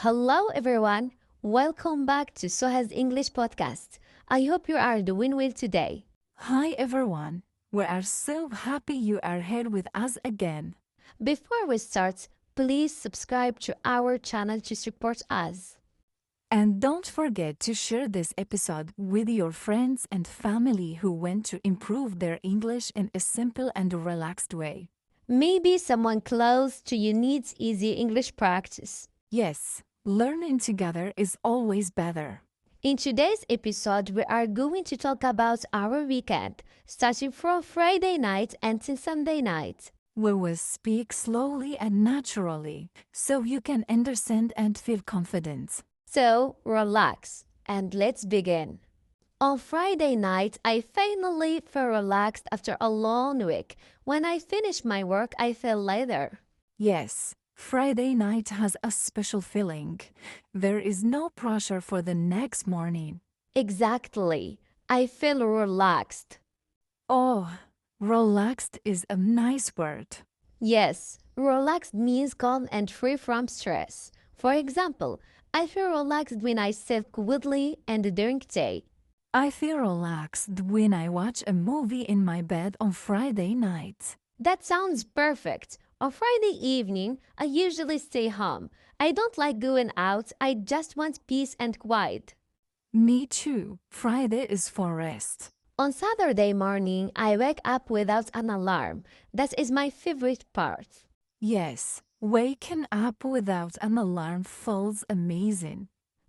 Hello, everyone. Welcome back to Suha's English podcast. I hope you are doing well today. Hi everyone. We are so happy you are here with us again. Before we start, please subscribe to our channel to support us. And don't forget to share this episode with your friends and family who want to improve their English in a simple and relaxed way. Maybe someone close to you needs easy English practice. Yes, learning together is always better. In today's episode, we are going to talk about our weekend, starting from Friday night until Sunday night. We will speak slowly and naturally so you can understand and feel confident. So, relax and let's begin. On Friday night, I finally felt relaxed after a long week. When I finished my work, I felt lighter. Yes, Friday night has a special feeling. There is no pressure for the next morning. Exactly. I feel relaxed. Oh, relaxed is a nice word. Yes, relaxed means calm and free from stress. For example, I feel relaxed when I sleep quietly and during day. I feel relaxed when I watch a movie in my bed on Friday night. That sounds perfect. On Friday evening, I usually stay home. I don't like going out, I just want peace and quiet. Me too. Friday is for rest. On Saturday morning, I wake up without an alarm. That is my favorite part. Yes, waking up without an alarm feels amazing.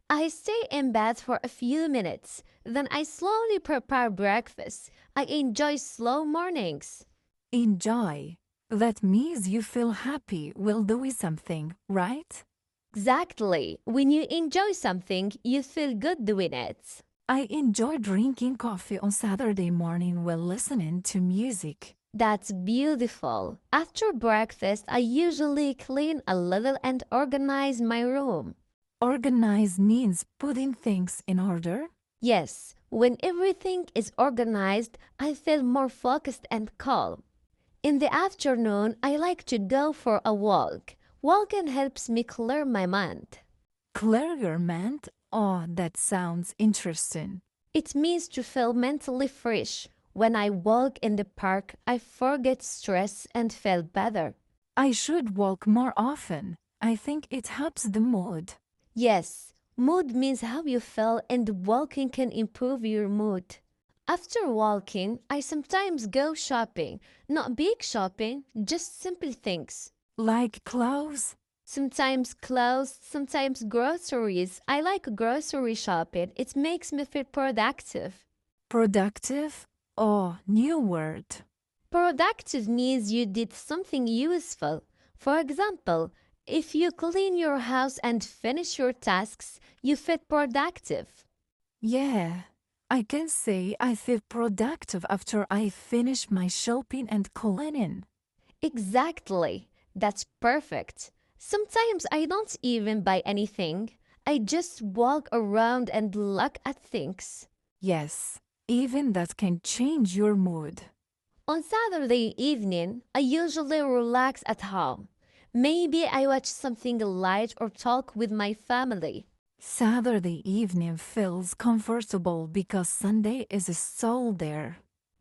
I stay in bed for a few minutes. Then I slowly prepare breakfast. I enjoy slow mornings. Enjoy. That means you feel happy while doing something, right? Exactly. When you enjoy something, you feel good doing it. I enjoy drinking coffee on Saturday morning while listening to music. That's beautiful. After breakfast, I usually clean a little and organize my room. Organize means putting things in order. Yes, when everything is organized, I feel more focused and calm. In the afternoon, I like to go for a walk. Walking helps me clear my mind. Clear your mind? Oh, that sounds interesting. It means to feel mentally fresh. When I walk in the park, I forget stress and feel better. I should walk more often. I think it helps the mood. Yes, mood means how you feel and walking can improve your mood. After walking, I sometimes go shopping. Not big shopping, just simple things. Like clothes? Sometimes clothes, sometimes groceries. I like grocery shopping. It makes me feel productive. Productive? Oh, new word. Productive means you did something useful. For example, if you clean your house and finish your tasks, you feel productive. Yeah, I can say I feel productive after I finish my shopping and cleaning. Exactly. That's perfect. Sometimes I don't even buy anything. I just walk around and look at things. Yes, even that can change your mood. On Saturday evening, I usually relax at home. Maybe I watch something light or talk with my family. Saturday evening feels comfortable because Sunday is still there.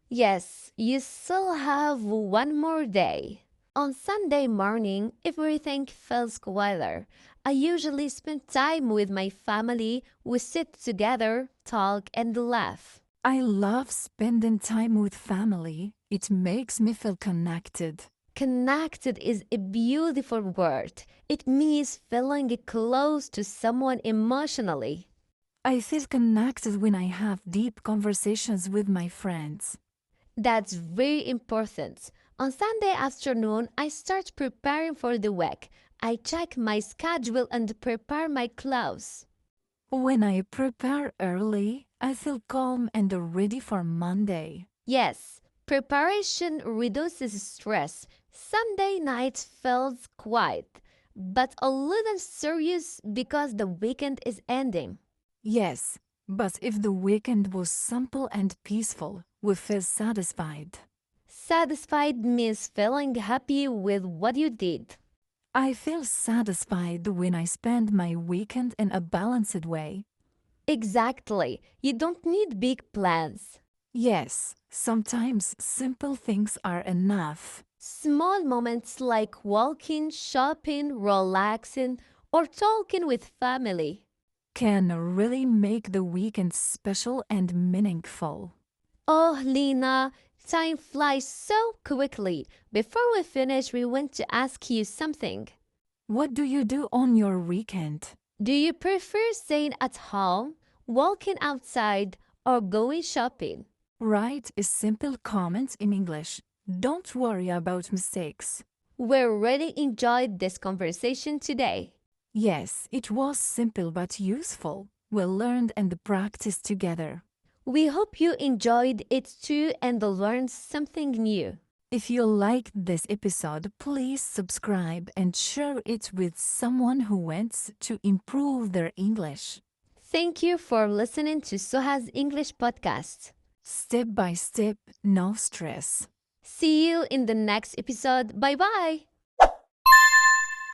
Yes, you still have one more day. On Sunday morning, everything feels quieter. I usually spend time with my family. We sit together, talk, and laugh. I love spending time with family. It makes me feel connected. Connected is a beautiful word. It means feeling close to someone emotionally. I feel connected when I have deep conversations with my friends. That's very important. On Sunday afternoon, I start preparing for the week. I check my schedule and prepare my clothes. When I prepare early, I feel calm and ready for Monday. Yes, preparation reduces stress. Sunday night feels quiet, but a little serious because the weekend is ending. Yes, but if the weekend was simple and peaceful, we feel satisfied. Satisfied means feeling happy with what you did. I feel satisfied when I spend my weekend in a balanced way. Exactly. You don't need big plans. Yes, sometimes simple things are enough. Small moments like walking, shopping, relaxing, or talking with family. Can really make the weekend special and meaningful. Oh, Lena, time flies so quickly. Before we finish, we want to ask you something. What do you do on your weekend? Do you prefer staying at home, walking outside, or going shopping? Write a simple comment in English. Don't worry about mistakes. We really enjoyed this conversation today. Yes, it was simple but useful. We learned and practiced together. We hope you enjoyed it too and learned something new. If you liked this episode, please subscribe and share it with someone who wants to improve their English. Thank you for listening to Suha's English podcast. Step by step, no stress. See you in the next episode. Bye bye.